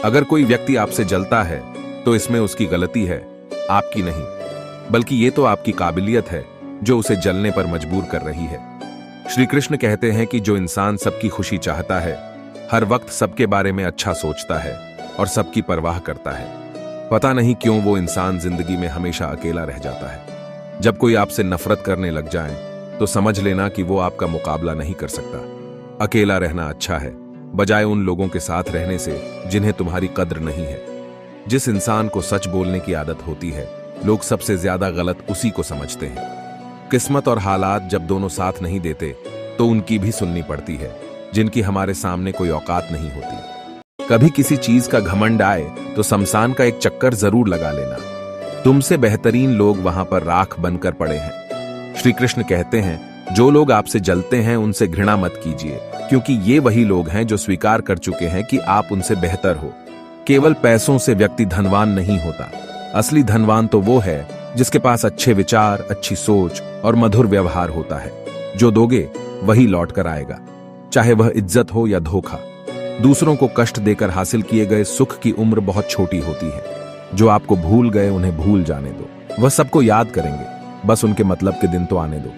अगर कोई व्यक्ति आपसे जलता है तो इसमें उसकी गलती है, आपकी नहीं, बल्कि ये तो आपकी काबिलियत है जो उसे जलने पर मजबूर कर रही है। श्री कृष्ण कहते हैं कि जो इंसान सबकी खुशी चाहता है, हर वक्त सबके बारे में अच्छा सोचता है और सबकी परवाह करता है, पता नहीं क्यों वो इंसान जिंदगी में हमेशा अकेला रह जाता है। जब कोई आपसे नफरत करने लग जाए तो समझ लेना कि वो आपका मुकाबला नहीं कर सकता। अकेला रहना अच्छा है, बजाय उन लोगों के साथ रहने से जिन्हें तुम्हारी कद्र नहीं है। जिस इंसान को सच बोलने की आदत होती है, लोग सबसे ज्यादा गलत उसी को समझते हैं। किस्मत और हालात जब दोनों साथ नहीं देते तो उनकी भी सुननी पड़ती है, जिनकी हमारे सामने कोई औकात नहीं होती। कभी किसी चीज का घमंड आए तो शमशान का एक चक्कर जरूर लगा लेना। तुमसे बेहतरीन लोग वहां पर राख बनकर पड़े हैं। श्री कृष्ण कहते हैं, जो लोग आपसे जलते हैं उनसे घृणा मत कीजिए, क्योंकि ये वही लोग हैं जो स्वीकार कर चुके हैं कि आप उनसे बेहतर हो। केवल पैसों से व्यक्ति धनवान नहीं होता। असली धनवान तो वो है जिसके पास अच्छे विचार, अच्छी सोच और मधुर व्यवहार होता है। जो दोगे वही लौट कर आएगा, चाहे वह इज्जत हो या धोखा। दूसरों को कष्ट देकर हासिल किए गए सुख की उम्र बहुत छोटी होती है। जो आपको भूल गए उन्हें भूल जाने दो, वह सबको याद करेंगे, बस उनके मतलब के दिन तो आने दो।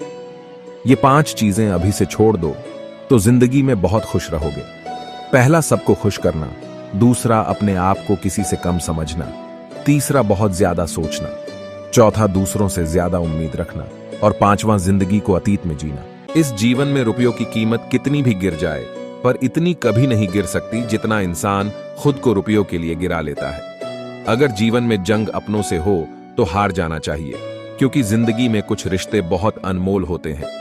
ये 5 चीजें अभी से छोड़ दो तो जिंदगी में बहुत खुश रहोगे। पहला, सबको खुश करना। दूसरा, अपने आप को किसी से कम समझना। तीसरा, बहुत ज्यादा सोचना। चौथा, दूसरों से ज्यादा उम्मीद रखना। और 5वां, जिंदगी को अतीत में जीना। इस जीवन में रुपयों की कीमत कितनी भी गिर जाए, पर इतनी कभी नहीं गिर सकती जितना इंसान खुद को रुपयों के लिए गिरा लेता है। अगर जीवन में जंग अपनों से हो तो हार जाना चाहिए, क्योंकि जिंदगी में कुछ रिश्ते बहुत अनमोल होते हैं।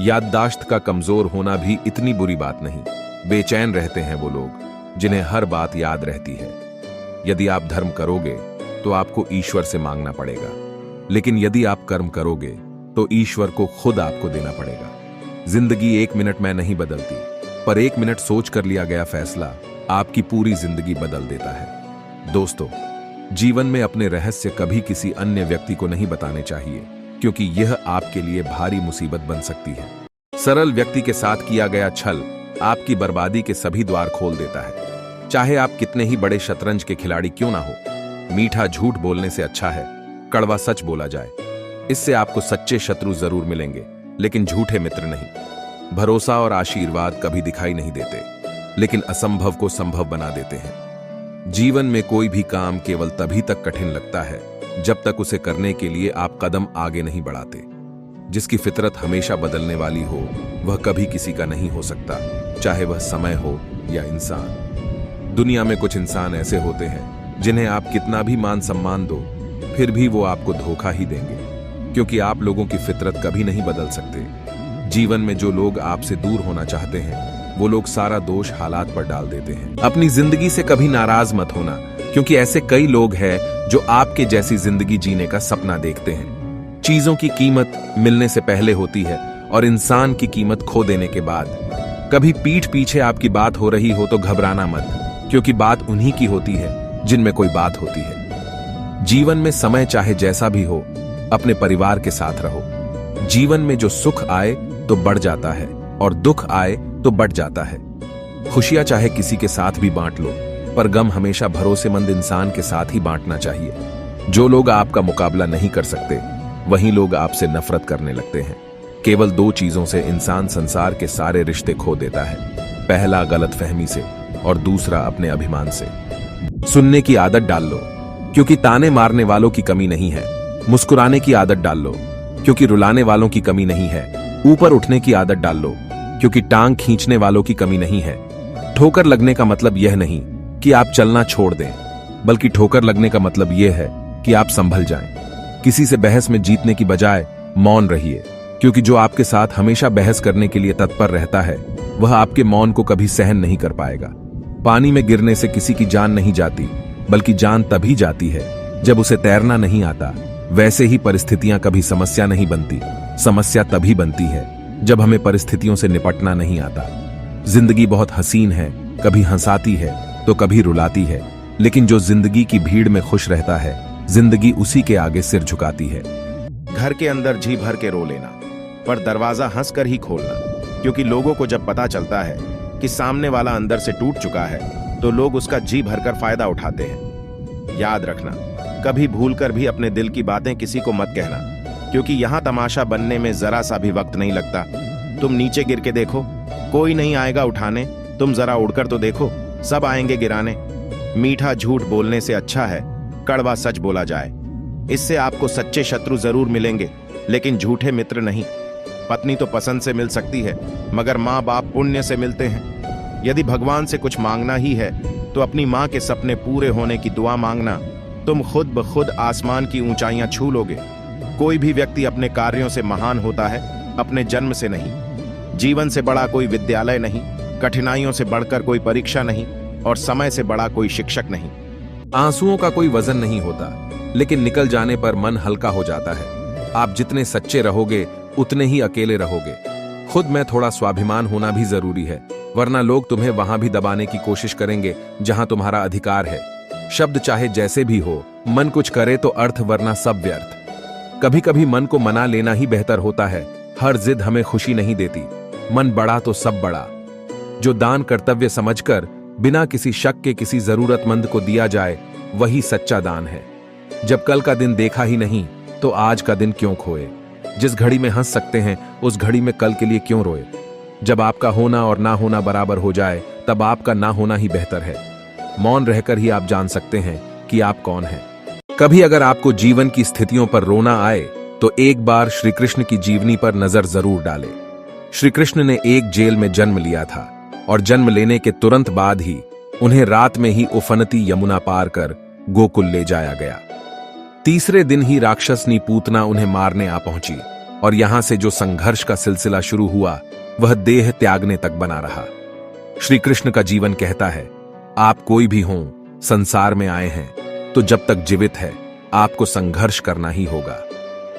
याददाश्त का कमजोर होना भी इतनी बुरी बात नहीं। बेचैन रहते हैं वो लोग जिन्हें हर बात याद रहती है। यदि आप धर्म करोगे तो आपको ईश्वर से मांगना पड़ेगा, लेकिन यदि आप कर्म करोगे तो ईश्वर को खुद आपको देना पड़ेगा। जिंदगी 1 मिनट में नहीं बदलती, पर 1 मिनट सोच कर लिया गया फैसला आपकी पूरी जिंदगी बदल देता है। दोस्तों, जीवन में अपने रहस्य कभी किसी अन्य व्यक्ति को नहीं बताने चाहिए, क्योंकि यह आपके लिए भारी मुसीबत बन सकती है। सरल व्यक्ति के साथ किया गया छल आपकी बर्बादी के सभी द्वार खोल देता है। चाहे आप कितने ही बड़े शतरंज के खिलाड़ी क्यों ना हो, मीठा झूठ बोलने से अच्छा है कड़वा सच बोला जाए। इससे आपको सच्चे शत्रु जरूर मिलेंगे, लेकिन झूठे मित्र नहीं। भरोसा और आशीर्वाद कभी दिखाई नहीं देते, लेकिन असंभव को संभव बना देते हैं। जीवन में कोई भी काम केवल तभी तक कठिन लगता है जब तक उसे करने के लिए आप कदम आगे नहीं बढ़ाते। जिसकी फितरत हमेशा बदलने वाली हो, वह कभी किसी का नहीं हो सकता, चाहे वह समय हो या इंसान। दुनिया में कुछ इंसान ऐसे होते हैं जिन्हें आप कितना भी मान सम्मान दो, फिर भी वो आपको धोखा ही देंगे, क्योंकि आप लोगों की फितरत कभी नहीं बदल सकते। जीवन में जो लोग आपसे दूर होना चाहते हैं, वो लोग सारा दोष हालात पर डाल देते हैं। अपनी जिंदगी से कभी नाराज मत होना, क्योंकि ऐसे कई लोग हैं जो आपके जैसी जिंदगी जीने का सपना देखते हैं। चीजों की कीमत मिलने से पहले होती है और इंसान की कीमत खो देने के बाद। कभी पीठ पीछे आपकी बात हो रही हो तो घबराना मत, क्योंकि बात उन्हीं की होती है जिनमें कोई बात होती है। जीवन में समय चाहे जैसा भी हो, अपने परिवार के साथ रहो। जीवन में जो सुख आए तो बढ़ जाता है और दुख आए तो बढ़ जाता है। खुशियां चाहे किसी के साथ भी बांट लो, पर गम हमेशा भरोसेमंद इंसान के साथ ही बांटना चाहिए। जो लोग आपका मुकाबला नहीं कर सकते, वही लोग आपसे नफरत करने लगते हैं। केवल 2 चीजों से इंसान संसार के सारे रिश्ते खो देता है। पहला, गलतफहमी से, और दूसरा, अपने अभिमान से। सुनने की आदत डाल लो, क्योंकि ताने मारने वालों की कमी नहीं है। मुस्कुराने की आदत डाल लो, क्योंकि रुलाने वालों की कमी नहीं है। ऊपर उठने की आदत डाल लो, क्योंकि टांग खींचने वालों की कमी नहीं है। ठोकर लगने का मतलब यह नहीं कि आप चलना छोड़ दें, बल्कि ठोकर लगने का मतलब यह है कि आप संभल जाएं। किसी से बहस में जीतने की बजाय मौन रहिए, क्योंकि जो आपके साथ हमेशा बहस करने के लिए तत्पर रहता है, वह आपके मौन को कभी सहन नहीं कर पाएगा। पानी में गिरने से किसी की जान नहीं जाती, बल्कि जान तभी जाती है जब उसे तैरना नहीं आता। वैसे ही परिस्थितियां कभी समस्या नहीं बनती, समस्या तभी बनती है जब हमें परिस्थितियों से निपटना नहीं आता। जिंदगी बहुत हसीन है, कभी हंसाती है तो कभी रुलाती है, लेकिन जो जिंदगी की भीड़ में खुश रहता है, जिंदगी उसी के आगे सिर झुकाती है। घर के अंदर जी भर के रो लेना, पर दरवाजा हंसकर ही खोलना, क्योंकि लोगों को जब पता चलता है कि सामने वाला अंदर से टूट चुका है, तो लोग उसका जी भरकर फायदा उठाते हैं। याद रखना, कभी भूलकर भी अपने दिल की बातें किसी को मत कहना, क्योंकि यहां तमाशा बनने में जरा सा भी वक्त नहीं लगता। तुम नीचे गिर के देखो, कोई नहीं आएगा उठाने। तुम जरा उड़कर तो देखो, सब आएंगे गिराने। मीठा झूठ बोलने से अच्छा है कड़वा सच बोला जाए। इससे आपको सच्चे शत्रु जरूर मिलेंगे, लेकिन झूठे मित्र नहीं। पत्नी तो पसंद से मिल सकती है, मगर माँ बाप पुण्य से मिलते हैं। यदि भगवान से कुछ मांगना ही है तो अपनी माँ के सपने पूरे होने की दुआ मांगना। तुम खुद ब खुद आसमान की ऊंचाइयां छू लोगे। कोई भी व्यक्ति अपने कार्यों से महान होता है, अपने जन्म से नहीं। जीवन से बड़ा कोई विद्यालय नहीं, कठिनाइयों से बढ़कर कोई परीक्षा नहीं, और समय से बड़ा कोई शिक्षक नहीं। आंसुओं का कोई वजन नहीं होता, लेकिन निकल जाने पर मन हल्का हो जाता है। आप जितने सच्चे रहोगे उतने ही अकेले रहोगे। खुद में थोड़ा स्वाभिमान होना भी जरूरी है, वरना लोग तुम्हें वहां भी दबाने की कोशिश करेंगे जहां तुम्हारा अधिकार है। शब्द चाहे जैसे भी हो, मन कुछ करे तो अर्थ, वरना सब व्यर्थ। कभी कभी मन को मना लेना ही बेहतर होता है। हर जिद हमें खुशी नहीं देती। मन बड़ा तो सब बड़ा। जो दान कर्तव्य समझकर बिना किसी शक के किसी जरूरतमंद को दिया जाए, वही सच्चा दान है। जब कल का दिन देखा ही नहीं तो आज का दिन क्यों खोए। जिस घड़ी में हंस सकते हैं उस घड़ी में कल के लिए क्यों रोए। जब आपका होना और ना होना बराबर हो जाए, तब आपका ना होना ही बेहतर है। मौन रहकर ही आप जान सकते हैं कि आप कौन हैं। कभी अगर आपको जीवन की स्थितियों पर रोना आए तो एक बार श्री कृष्ण की जीवनी पर नजर जरूर डालें। श्री कृष्ण ने एक जेल में जन्म लिया था, और जन्म लेने के तुरंत बाद ही उन्हें रात में ही उफनती यमुना पार कर गोकुल ले जाया गया। तीसरे दिन ही राक्षसनी पूतना उन्हें मारने आ पहुंची, और यहां से जो संघर्ष का सिलसिला शुरू हुआ वह देह त्यागने तक बना रहा। श्री कृष्ण का जीवन कहता है, आप कोई भी हों, संसार में आए हैं तो जब तक जीवित है आपको संघर्ष करना ही होगा।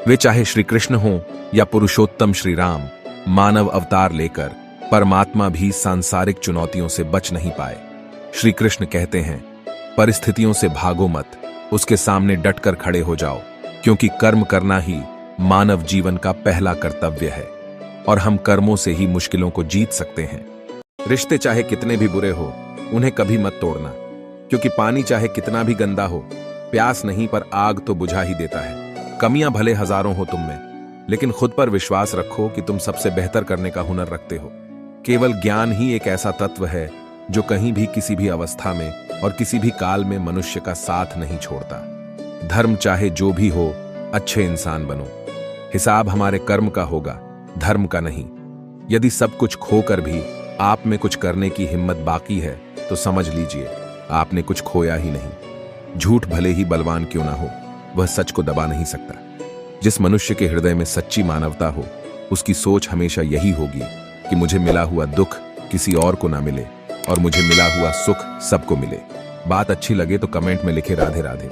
वे चाहे श्री कृष्ण हों या पुरुषोत्तम श्री राम, मानव अवतार लेकर परमात्मा भी सांसारिक चुनौतियों से बच नहीं पाए। श्री कृष्ण कहते हैं, परिस्थितियों से भागो मत, उसके सामने डटकर खड़े हो जाओ, क्योंकि कर्म करना ही मानव जीवन का पहला कर्तव्य है, और हम कर्मों से ही मुश्किलों को जीत सकते हैं। रिश्ते चाहे कितने भी बुरे हो, उन्हें कभी मत तोड़ना, क्योंकि पानी चाहे कितना भी गंदा हो, प्यास नहीं पर आग तो बुझा ही देता है। कमियां भले हजारों हो तुम में, लेकिन खुद पर विश्वास रखो कि तुम सबसे बेहतर करने का हुनर रखते हो। केवल ज्ञान ही एक ऐसा तत्व है जो कहीं भी, किसी भी अवस्था में और किसी भी काल में मनुष्य का साथ नहीं छोड़ता। धर्म चाहे जो भी हो, अच्छे इंसान बनो। हिसाब हमारे कर्म का होगा, धर्म का नहीं। यदि सब कुछ खोकर भी आप में कुछ करने की हिम्मत बाकी है तो समझ लीजिए आपने कुछ खोया ही नहीं। झूठ भले ही बलवान क्यों ना हो, वह सच को दबा नहीं सकता। जिस मनुष्य के हृदय में सच्ची मानवता हो, उसकी सोच हमेशा यही होगी कि मुझे मिला हुआ दुख किसी और को ना मिले, और मुझे मिला हुआ सुख सबको मिले। बात अच्छी लगे तो कमेंट में लिखे राधे राधे।